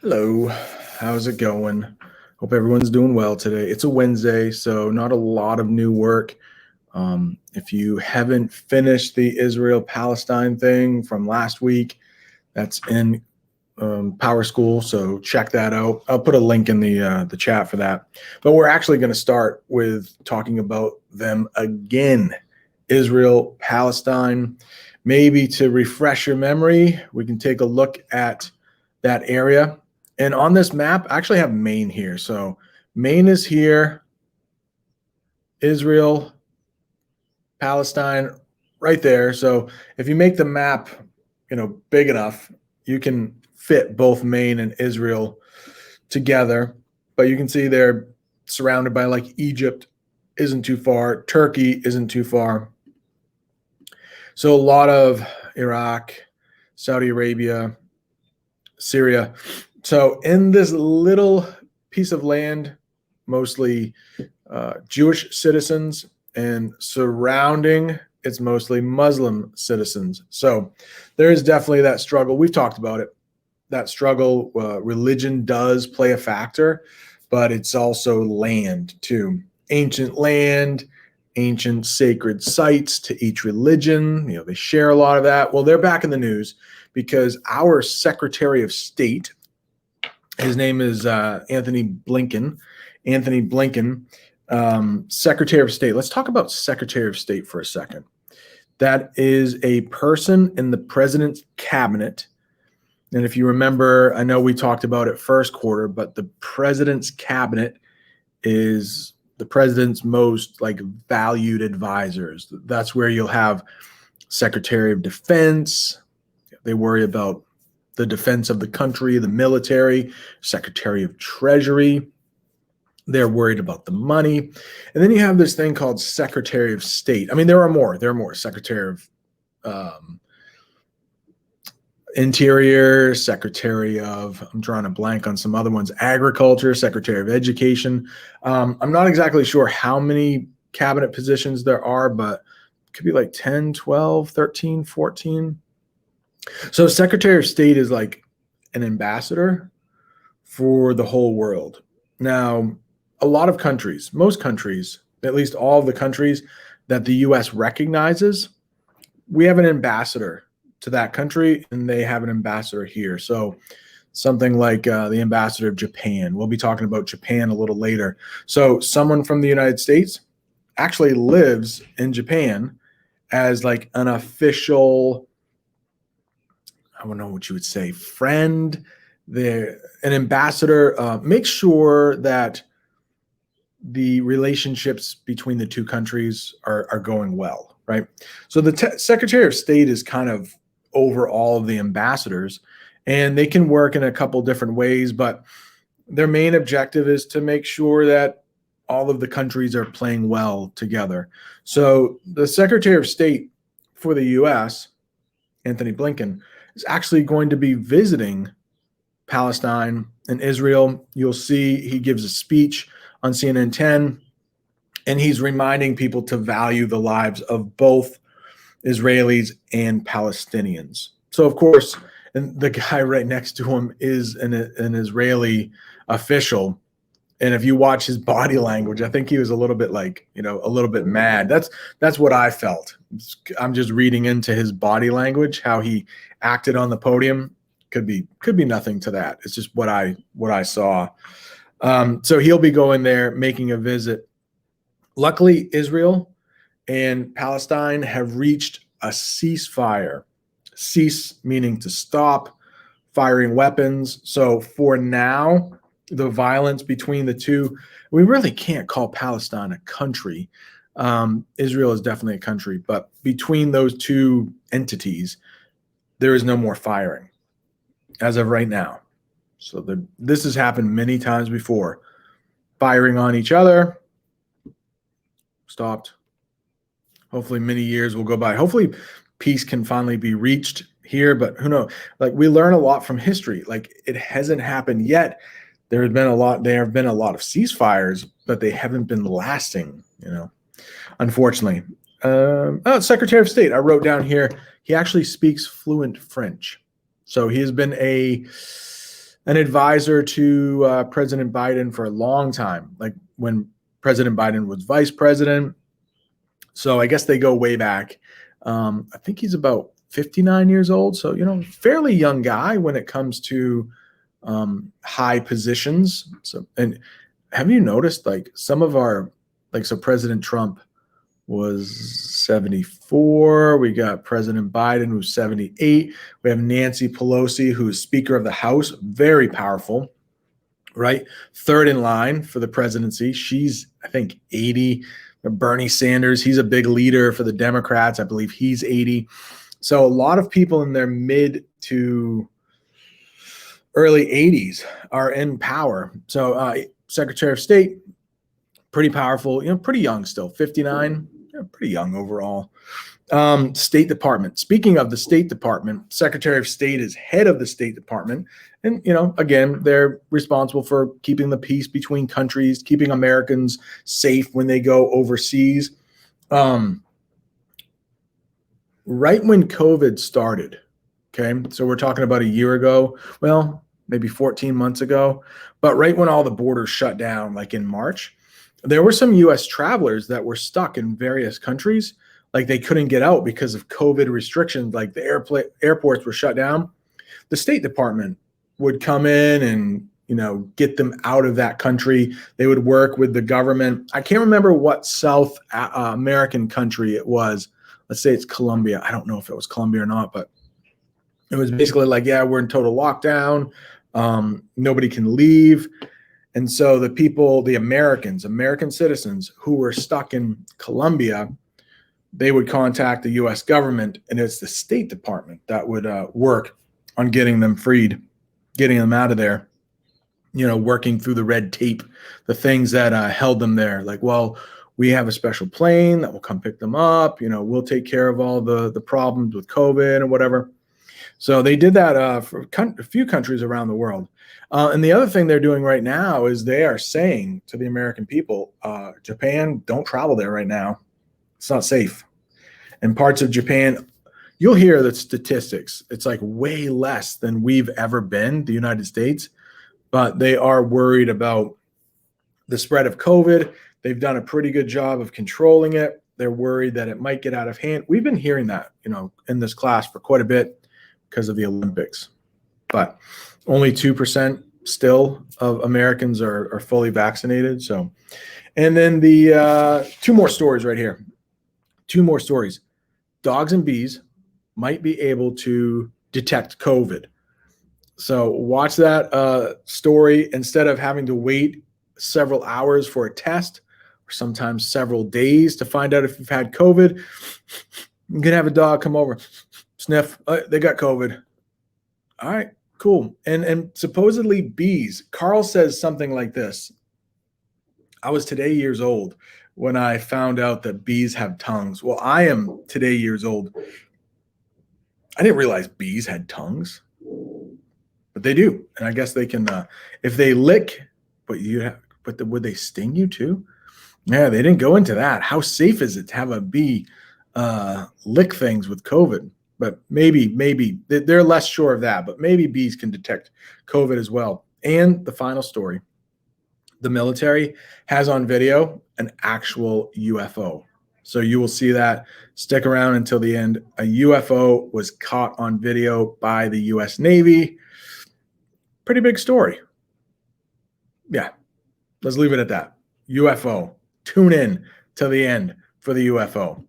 Hello, how's it going? Hope everyone's doing well today. It's a Wednesday, so not a lot of new work. If you haven't finished the Israel-Palestine thing from last week, that's in Power School, so check that out. I'll put a link in the chat for that. But we're actually going to start with talking about them again, Israel-Palestine. Maybe to refresh your memory, we can take a look at that area. And on this map, I actually have Maine here. So Maine is here, Israel, Palestine, right there. So if you make the map, big enough, you can fit both Maine and Israel together. But you can see they're surrounded by like Egypt isn't too far, Turkey isn't too far. So a lot of Iraq, Saudi Arabia, Syria. So in this little piece of land, mostly Jewish citizens, and surrounding it's mostly Muslim citizens. So there is definitely that struggle. We've talked about it. That struggle, religion does play a factor, but it's also land too. Ancient land, ancient sacred sites to each religion. They share a lot of that. Well, they're back in the news because our Secretary of State, his name is Anthony Blinken, Secretary of State. Let's talk about Secretary of State for a second. That is a person in the president's cabinet. And if you remember, I know we talked about it first quarter, but the president's cabinet is the president's most valued advisors. That's where you'll have Secretary of Defense. They worry about the defense of the country, the military, Secretary of Treasury. They're worried about the money. And then you have this thing called Secretary of State. I mean, there are more. Secretary of Interior, Secretary of, I'm drawing a blank on some other ones, Agriculture, Secretary of Education. I'm not exactly sure how many cabinet positions there are, but it could be like 10, 12, 13, 14. So Secretary of State is like an ambassador for the whole world. Now, a lot of countries, most countries, at least all of the countries that the U.S. recognizes, we have an ambassador to that country, and they have an ambassador here. So something like the ambassador of Japan. We'll be talking about Japan a little later. So someone from the United States actually lives in Japan as like an official, I don't know what you would say, friend, an ambassador. Make sure that the relationships between the two countries are going well, right? So the Secretary of State is kind of over all of the ambassadors, and they can work in a couple different ways, but their main objective is to make sure that all of the countries are playing well together. So the Secretary of State for the U.S., Anthony Blinken, is actually going to be visiting Palestine and Israel. You'll see he gives a speech on CNN 10, and he's reminding people to value the lives of both Israelis and Palestinians. So, of course, and the guy right next to him is an Israeli official. And if you watch his body language, I think he was a little bit a little bit mad. That's what I felt. I'm just reading into his body language, how he acted on the podium. Could be nothing to that. It's just what I saw. So he'll be going there, making a visit. Luckily, Israel and Palestine have reached a ceasefire. Cease meaning to stop firing weapons. So for now, the violence between the two, we really can't call Palestine a country. Israel is definitely a country, but between those two entities, there is no more firing as of right now. So this has happened many times before. Firing on each other, stopped. Hopefully many years will go by. Hopefully peace can finally be reached here, but who knows? We learn a lot from history. It hasn't happened yet. There have been a lot of ceasefires, but they haven't been lasting, unfortunately. Secretary of State, I wrote down here, he actually speaks fluent French. So he has been a an advisor to President Biden for a long time, like when President Biden was vice president. So I guess they go way back. I think he's about 59 years old. So, fairly young guy when it comes to high positions. So, and have you noticed like some of our, like, so President Trump was 74. We got President Biden, who's 78. We have Nancy Pelosi, who's Speaker of the House, very powerful, right? Third in line for the presidency. She's, I think, 80. Bernie Sanders, he's a big leader for the Democrats. I believe he's 80. So a lot of people in their mid to early 80s are in power. So Secretary of State, pretty powerful, pretty young still, 59, pretty young overall. State Department. Speaking of the State Department, Secretary of State is head of the State Department. And, again, they're responsible for keeping the peace between countries, keeping Americans safe when they go overseas. Right when COVID started, okay, so we're talking about a year ago, well, maybe 14 months ago, but right when all the borders shut down, like in March, there were some U.S. travelers that were stuck in various countries. Like they couldn't get out because of COVID restrictions, like the airports were shut down. The State Department would come in and, get them out of that country. They would work with the government. I can't remember what South American country it was. Let's say it's Colombia. I don't know if it was Colombia or not, but it was basically like, yeah, we're in total lockdown. Nobody can leave. And so the people, the American citizens who were stuck in Colombia, they would contact the U.S. government, and it's the State Department that would work on getting them freed, getting them out of there, working through the red tape, the things that held them there. Like, well, we have a special plane that will come pick them up. We'll take care of all the problems with COVID and whatever. So they did that for a few countries around the world. And the other thing they're doing right now is they are saying to the American people, Japan, don't travel there right now. It's not safe. In parts of Japan, you'll hear the statistics. It's like way less than we've ever been, the United States, but they are worried about the spread of COVID. They've done a pretty good job of controlling it. They're worried that it might get out of hand. We've been hearing that, in this class for quite a bit because of the Olympics, but only 2% still of Americans are fully vaccinated. So, and then the two more stories right here. Two more stories. Dogs and bees might be able to detect COVID. So watch that story. Instead of having to wait several hours for a test, or sometimes several days to find out if you've had COVID, you can have a dog come over, sniff, they got COVID. All right, cool. And supposedly bees. Carl says something like this. I was today years old when I found out that bees have tongues. Well, I am today years old. I didn't realize bees had tongues, but they do. And I guess they can, if they lick, would they sting you too? Yeah, they didn't go into that. How safe is it to have a bee lick things with COVID? But maybe they're less sure of that, but maybe bees can detect COVID as well. And the final story, the military has on video an actual UFO. So you will see that. Stick around until the end. A UFO was caught on video by the U.S. Navy. Pretty big story. Yeah, let's leave it at that. UFO. Tune in till the end for the UFO.